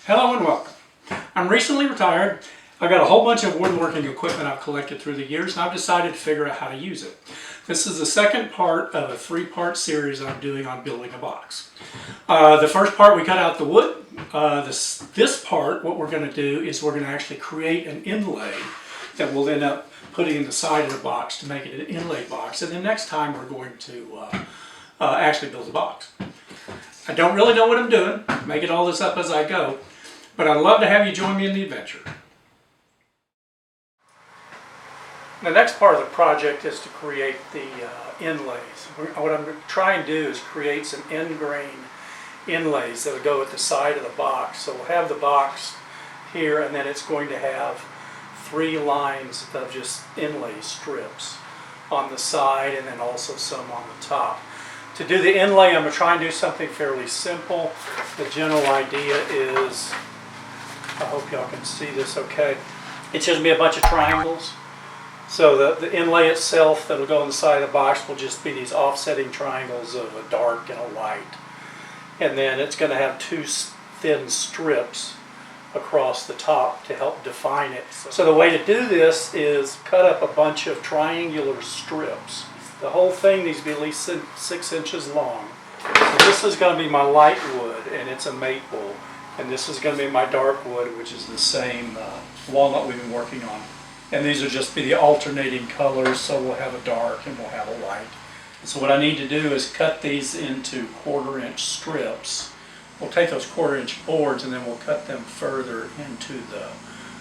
Hello and welcome. I'm recently retired. I've got a whole bunch of woodworking equipment I've collected through the years, and I've decided to figure out how to use it. This is the second part of a three-part series I'm doing on building a box. The first part, we cut out the wood. This part, what we're going to do is we're going to actually create an inlay that we'll end up putting in the side of the box to make it an inlay box. And then next time we're going to actually build a box. I don't really know what I'm doing, making all this up as I go, but I'd love to have you join me in the adventure. The next part of the project is to create the inlays. What I'm trying to do is create some end grain inlays that will go at the side of the box. So we'll have the box here, and then it's going to have 3 lines of just inlay strips on the side and then also some on the top. To do the inlay, I'm going to try and do something fairly simple. The general idea is, I hope y'all can see this okay, it's just going to be a bunch of triangles. So the inlay itself that will go on the side of the box will just be these offsetting triangles of a dark and a light. And then it's going to have 2 thin strips across the top to help define it. So the way to do this is cut up a bunch of triangular strips. The whole thing needs to be at least 6 inches long. So this is going to be my light wood, and it's a maple. And this is going to be my dark wood, which is the same walnut we've been working on. And these will just be the alternating colors, so we'll have a dark and we'll have a light. So what I need to do is cut these into 1/4-inch strips. We'll take those 1/4-inch boards and then we'll cut them further into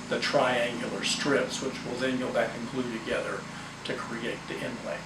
the triangular strips, which will then go back and glue together to create the inlay.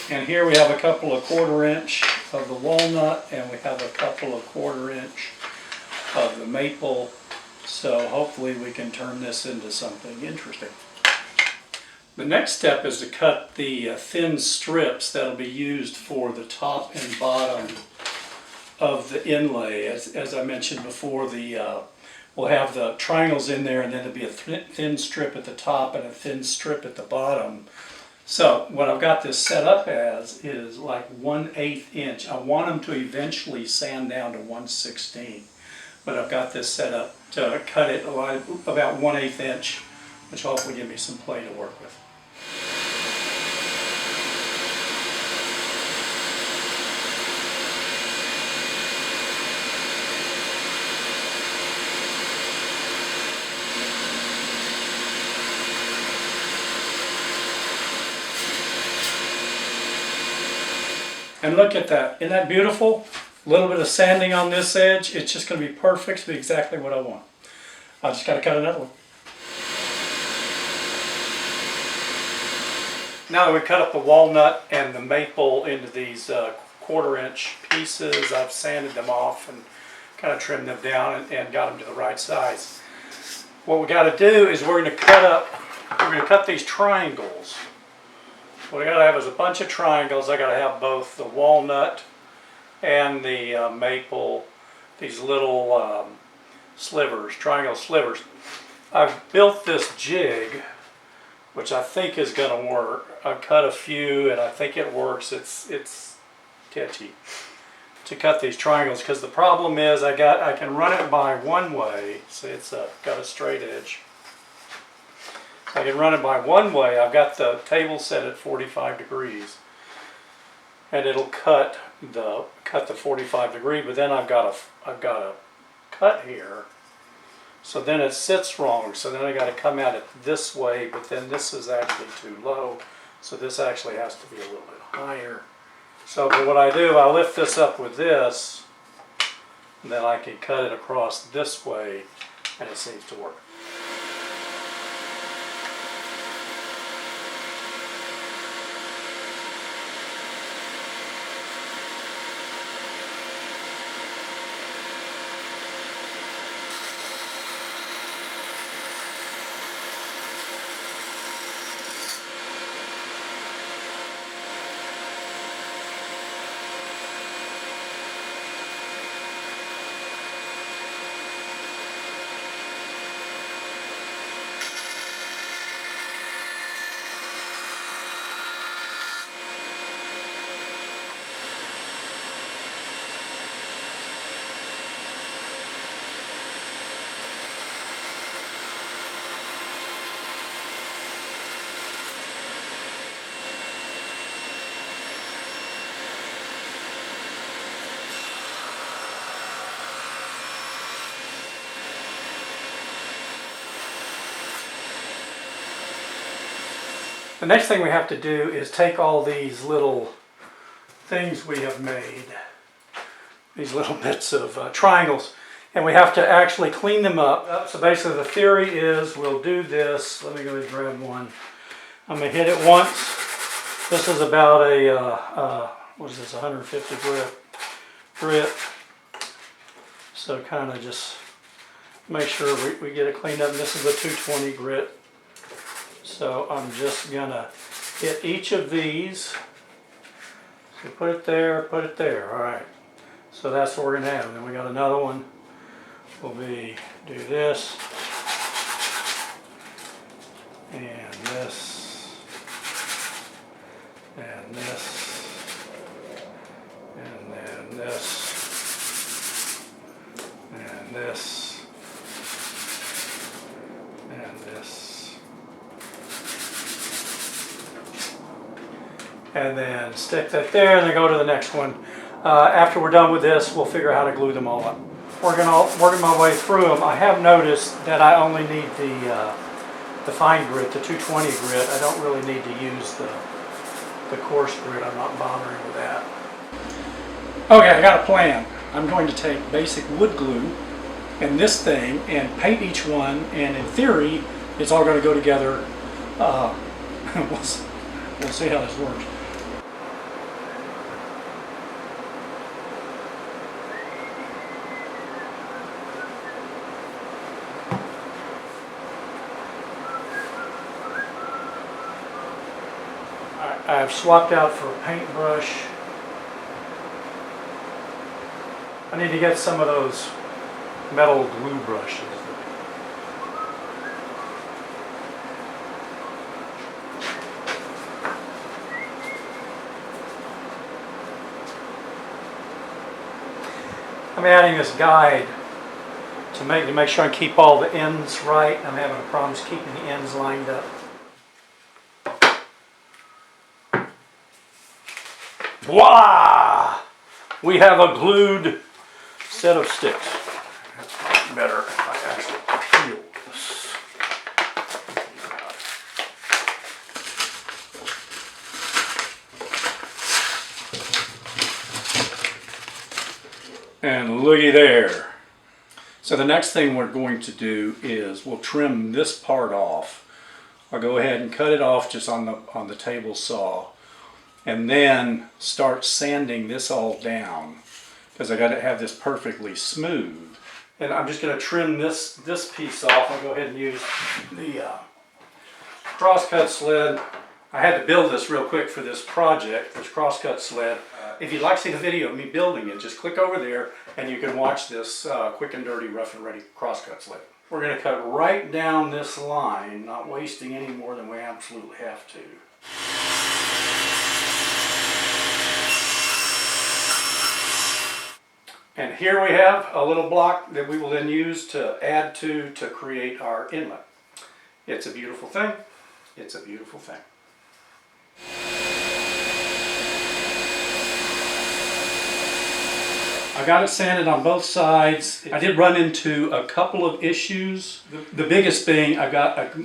And here we have a couple of 1/4-inch of the walnut, and we have a couple of 1/4-inch of the maple. So hopefully we can turn this into something interesting. The next step is to cut the thin strips that will be used for the top and bottom of the inlay. As I mentioned before, we'll have the triangles in there, and then there'll be a thin strip at the top and a thin strip at the bottom. So what I've got this set up as is like 1/8 inch. I want them to eventually sand down to 1/16, but I've got this set up to cut it about 1/8 inch, which will hopefully give me some play to work with. And look at that, isn't that beautiful? A little bit of sanding on this edge, it's just going to be perfect, to be exactly what I want. I just got to cut another one. Now that we cut up the walnut and the maple into these 1/4-inch pieces, I've sanded them off and kind of trimmed them down and got them to the right size. What we got to do is we're going to cut these triangles. What I got to have is a bunch of triangles. I got to have both the walnut and the maple, these little slivers, triangle slivers. I've built this jig, which I think is going to work. I've cut a few and I think it works. It's sketchy to cut these triangles, because the problem is I can run it by one way. See, it's got a straight edge. I can run it by one way. I've got the table set at 45 degrees, and it'll cut the 45 degree. But then I've got a cut here, so then it sits wrong. So then I got to come at it this way. But then this is actually too low, so this actually has to be a little bit higher. So but what I do, I lift this up with this, and then I can cut it across this way, and it seems to work. The next thing we have to do is take all these little things we have made, these little bits of triangles, and we have to actually clean them up. So basically the theory is we'll do this. Let me go and grab one. I'm going to hit it once. This is about a, what is this, 150 grit. So kind of just make sure we get it cleaned up. And this is a 220 grit. So I'm just going to hit each of these. So put it there, all right. So that's what we're going to have. And then we got another one. Will be do this, and this, and this, and then this, and this, and this. And then stick that there, and then go to the next one. After we're done with this, we'll figure out how to glue them all up. Working my way through them, I have noticed that I only need the fine grit, the 220 grit. I don't really need to use the coarse grit. I'm not bothering with that. Okay, I got a plan. I'm going to take basic wood glue and this thing and paint each one, and in theory, it's all going to go together. We'll see how this works. I've swapped out for a paintbrush. I need to get some of those metal glue brushes. I'm adding this guide to make sure I keep all the ends right. I'm having problems keeping the ends lined up. Voila! We have a glued set of sticks. That's better if I actually peel this. And looky there. So the next thing we're going to do is we'll trim this part off. I'll go ahead and cut it off just on the table saw. And then start sanding this all down because I got to have this perfectly smooth. And I'm just going to trim this piece off. I'll go ahead and use the crosscut sled. I had to build this real quick for this project, this crosscut sled. If you'd like to see the video of me building it, just click over there and you can watch this quick and dirty, rough and ready crosscut sled. We're going to cut right down this line, not wasting any more than we absolutely have to. And here we have a little block that we will then use to add to create our inlet. It's a beautiful thing. It's a beautiful thing. I got it sanded on both sides. I did run into a couple of issues. The biggest being,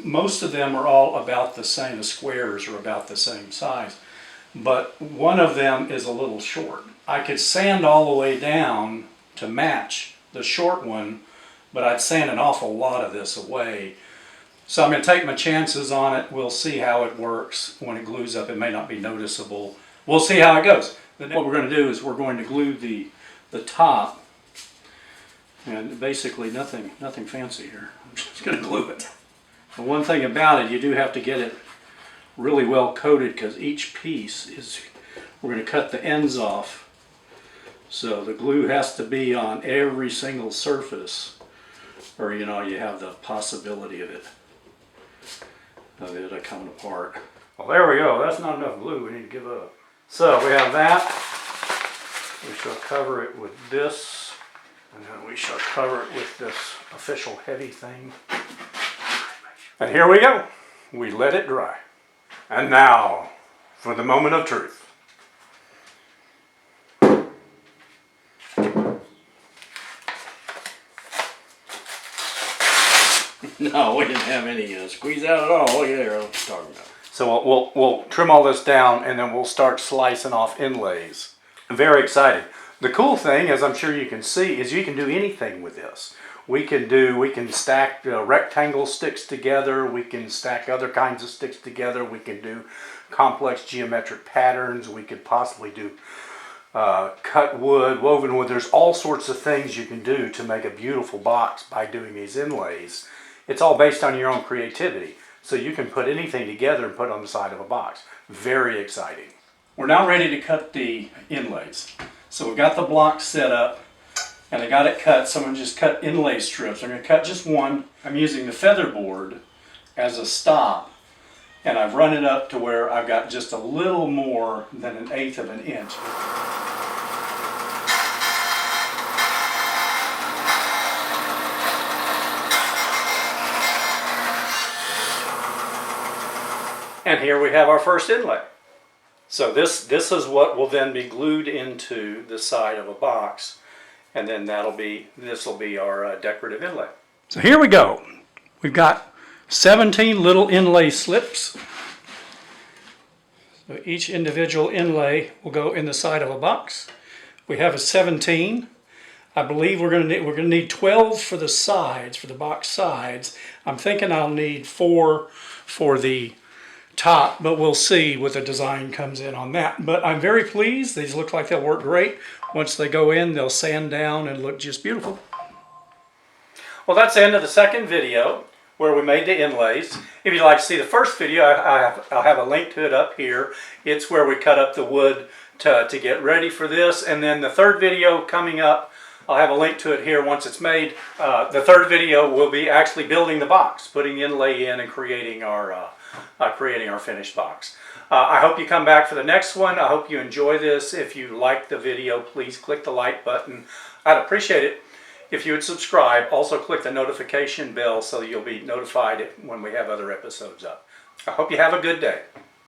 most of them are all about the same. The squares are about the same size. but one of them is a little short. I could sand all the way down to match the short one, but I'd sand an awful lot of this away. So I'm going to take my chances on it. We'll see how it works when it glues up. It may not be noticeable. We'll see how it goes. What we're going to do is we're going to glue the top, and basically nothing fancy here. I'm just going to glue it. The one thing about it, you do have to get it really well coated, because each piece is, we're going to cut the ends off. So the glue has to be on every single surface, or you know, you have the possibility of it coming apart. Well, there we go. That's not enough glue. We need to give up. So we have that. We shall cover it with this, and then we shall cover it with this official heavy thing. And here we go. We let it dry. And now for the moment of truth. No, we didn't have any squeeze out at all. Look at there, what you're talking about. So we'll trim all this down, and then we'll start slicing off inlays. I'm very excited. The cool thing, as I'm sure you can see, is you can do anything with this. We can stack rectangle sticks together. We can stack other kinds of sticks together. We can do complex geometric patterns. We could possibly do cut wood, woven wood. There's all sorts of things you can do to make a beautiful box by doing these inlays. It's all based on your own creativity. So you can put anything together and put it on the side of a box. Very exciting. We're now ready to cut the inlays. So we've got the block set up, and I got it cut. So I'm going to just cut inlay strips. I'm going to cut just one. I'm using the feather board as a stop, and I've run it up to where I've got just a little more than 1/8 of an inch. And here we have our first inlay. So this is what will then be glued into the side of a box, and then this will be our decorative inlay. So here we go. We've got 17 little inlay slips. So each individual inlay will go in the side of a box. We have a 17. I believe we're going to need 12 for the sides, for the box sides. I'm thinking I'll need 4 for the top, but we'll see what the design comes in on that. But I'm very pleased. These look like they'll work great. Once they go in, they'll sand down and look just beautiful. Well, that's the end of the second video where we made the inlays. If you'd like to see the first video, I'll have a link to it up here. It's where we cut up the wood to get ready for this. And then the third video coming up, I'll have a link to it here once it's made. The third video will be actually building the box, putting the inlay in and creating our finished box. I hope you come back for the next one. I hope you enjoy this. If you like the video, please click the like button. I'd appreciate it if you would subscribe. Also click the notification bell so you'll be notified when we have other episodes up. I hope you have a good day.